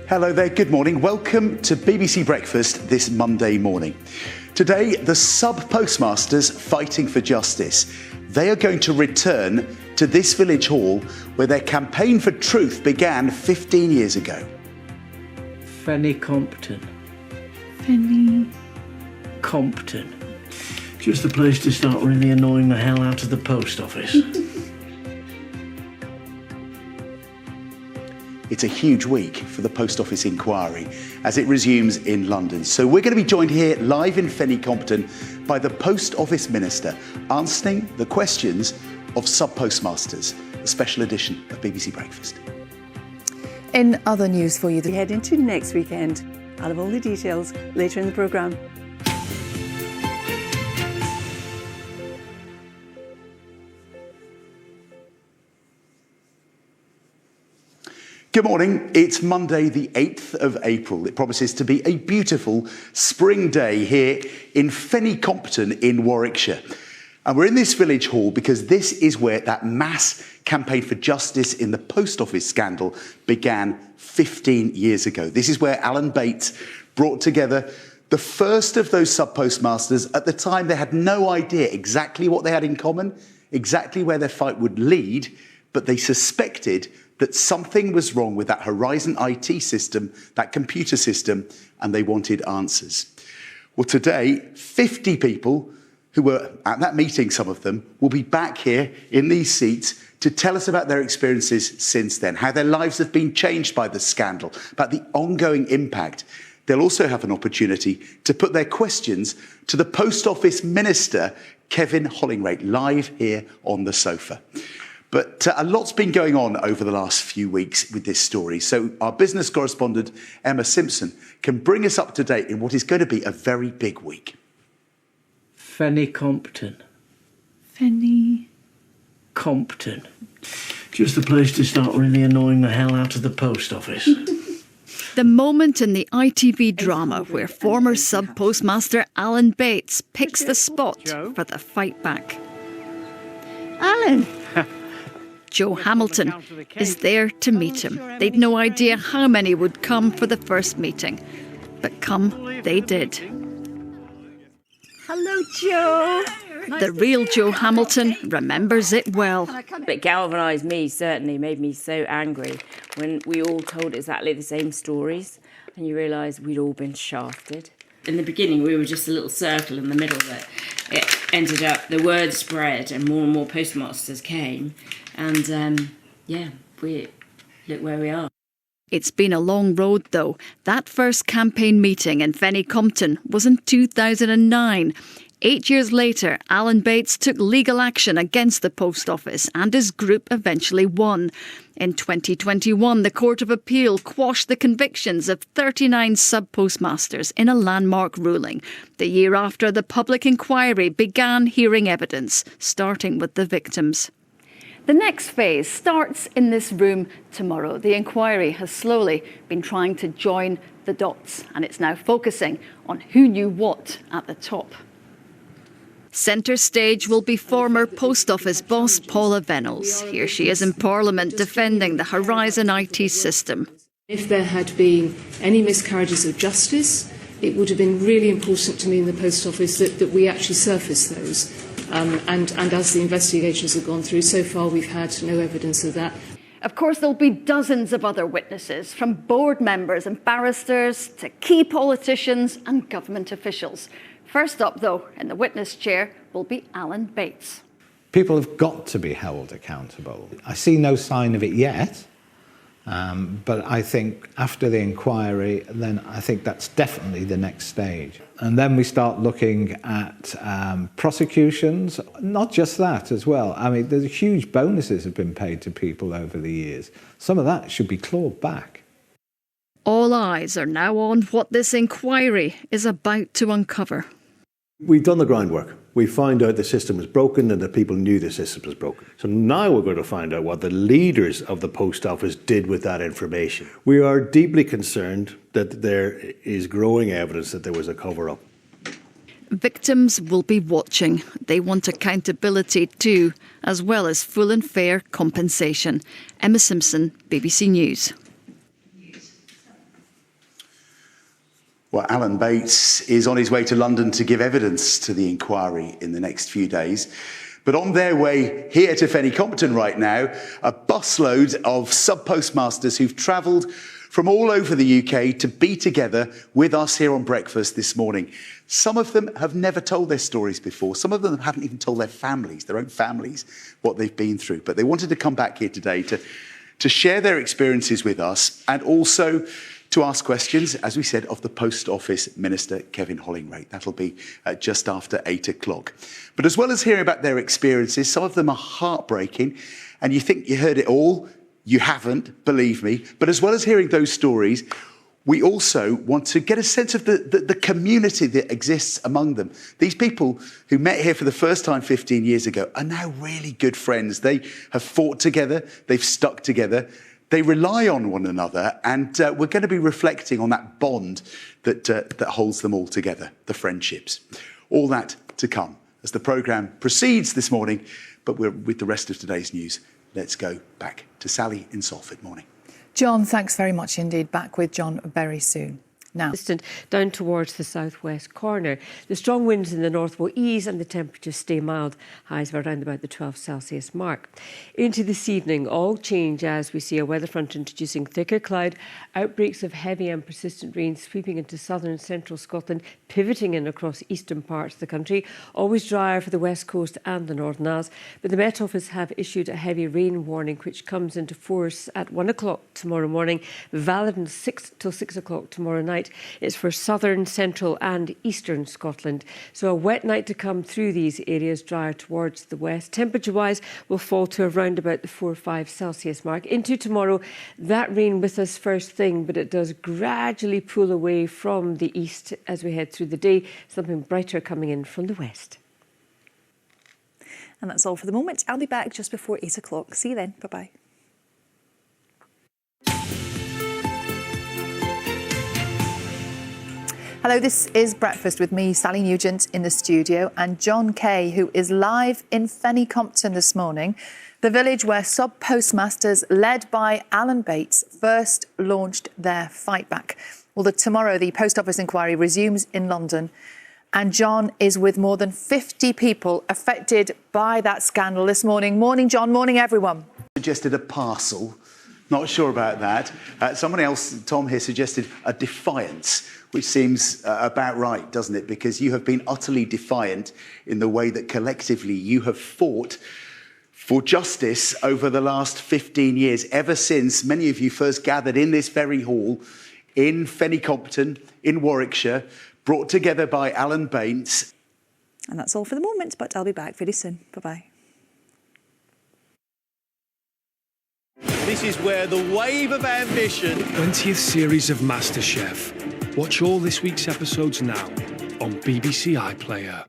Hello there, good morning. Welcome to BBC Breakfast this Monday morning. Today, the sub-postmasters fighting for justice. They are going to return to this village hall where their campaign for truth began 15 years ago. Compton. Compton. Just the place to start really annoying the hell out of the post office. It's a huge week for the Post Office inquiry as it resumes in London. So we're going to be joined here live in Compton by the Post Office Minister answering the questions of sub-postmasters, a special edition of BBC Breakfast. In other news for you, we head into next weekend. I'll have all the details later in the programme. Good morning. It's Monday, the 8th of April. It promises to be a beautiful spring day here in Compton in Warwickshire. And we're in this village hall because this is where that mass campaign for justice in the post office scandal began 15 years ago. This is where Alan Bates brought together the first of those sub-postmasters. At the time, they had no idea exactly what they had in common, exactly where their fight would lead, but they suspected that something was wrong with that Horizon IT system, that computer system, and they wanted answers. Well, today, 50 people who were at that meeting, some of them, will be back here in these seats to tell us about their experiences since then, how their lives have been changed by the scandal, about the ongoing impact. They'll also have an opportunity to put their questions to the Post Office Minister, Kevin Hollingray, live here on the sofa. But a lot's been going on over the last few weeks with this story. So our business correspondent, Emma Simpson, can bring us up to date in what is going to be a very big week. Compton. Compton. Just the place to start really annoying the hell out of the post office. The moment in the ITV drama where former sub-postmaster Alan Bates picks the spot for the fight back. Alan! Joe Hamilton is there to meet him. They'd no idea how many would come for the first meeting, but come they did. Hello, Joe. The real Joe Hamilton remembers it well. It galvanised me, certainly, made me so angry when we all told exactly the same stories and you realise we'd all been shafted. In the beginning, we were just a little circle in the middle that it ended up, the word spread and more postmasters came. And, we look where we are. It's been a long road, though. That first campaign meeting in Compton was in 2009. 8 years later, Alan Bates took legal action against the post office and his group eventually won. In 2021, the Court of Appeal quashed the convictions of 39 sub-postmasters in a landmark ruling, the year after the public inquiry began hearing evidence, starting with the victims. The next phase starts in this room tomorrow. The inquiry has slowly been trying to join the dots, and it's now focusing on who knew what at the top. Centre stage will be former Post Office boss Paula Venables. Here she is in Parliament defending the Horizon IT system. If there had been any miscarriages of justice, it would have been really important to me in the Post Office that we actually surface those. And as the investigations have gone through, so far we've had no evidence of that. Of course, there'll be dozens of other witnesses, from board members and barristers to key politicians and government officials. First up, though, in the witness chair will be Alan Bates. People have got to be held accountable. I see no sign of it yet, but I think after the inquiry, then I think that's definitely the next stage. And then we start looking at prosecutions, not just that as well. I mean, there's huge bonuses have been paid to people over the years. Some of that should be clawed back. All eyes are now on what this inquiry is about to uncover. We've done the groundwork. We found out the system was broken and that people knew the system was broken. So now we're going to find out what the leaders of the post office did with that information. We are deeply concerned that there is growing evidence that there was a cover-up. Victims will be watching. They want accountability too, as well as full and fair compensation. Emma Simpson, BBC News. Well, Alan Bates is on his way to London to give evidence to the inquiry in the next few days. But on their way here to Fenny Compton right now, a busload of sub-postmasters who've travelled from all over the UK to be together with us here on Breakfast this morning. Some of them have never told their stories before. Some of them haven't even told their own families, what they've been through. But they wanted to come back here today to share their experiences with us and also to ask questions, as we said, of the Post Office Minister, Kevin Hollingray. That'll be just after 8 o'clock. But as well as hearing about their experiences, some of them are heartbreaking, and you think you heard it all. You haven't, believe me. But as well as hearing those stories, we also want to get a sense of the community that exists among them. These people who met here for the first time 15 years ago are now really good friends. They have fought together, they've stuck together, they rely on one another, and we're going to be reflecting on that bond that holds them all together, the friendships. All that to come as the programme proceeds this morning, but we're with the rest of today's news. Let's go back to Sally in Salford. Morning. Jon, thanks very much indeed. Back with Jon very soon. Now, down towards the southwest corner. The strong winds in the north will ease and the temperatures stay mild. Highs of around about the 12 Celsius mark. Into this evening, all change as we see a weather front introducing thicker cloud, outbreaks of heavy and persistent rain sweeping into southern and central Scotland, pivoting in across eastern parts of the country. Always drier for the west coast and the Northern Isles. But the Met Office have issued a heavy rain warning which comes into force at 1 o'clock tomorrow morning, valid till 6 o'clock tomorrow night. It's for southern, central and eastern Scotland. So a wet night to come through these areas, drier towards the west. Temperature-wise will fall to around about the 4 or 5 Celsius mark. Into tomorrow, that rain with us first thing, but it does gradually pull away from the east as we head through the day. Something brighter coming in from the west. and that's all for the moment. I'll be back just before 8 o'clock. See you then. Bye-bye. Hello, this is Breakfast with me, Sally Nugent, in the studio, and Jon Kay, who is live in Fenny Compton this morning, the village where sub-postmasters, led by Alan Bates, first launched their fight back. Well, tomorrow the Post Office inquiry resumes in London, and Jon is with more than 50 people affected by that scandal this morning. Morning, Jon. Morning, everyone. Suggested a parcel. Not sure about that. Someone else, Tom here, suggested a defiance, which seems about right, doesn't it? Because you have been utterly defiant in the way that collectively you have fought for justice over the last 15 years, ever since many of you first gathered in this very hall in Fenny Compton, in Warwickshire, brought together by Alan Bates. And that's all for the moment, but I'll be back very soon. Bye-bye. This is where the wave of ambition... 20th series of MasterChef. Watch all this week's episodes now on BBC iPlayer.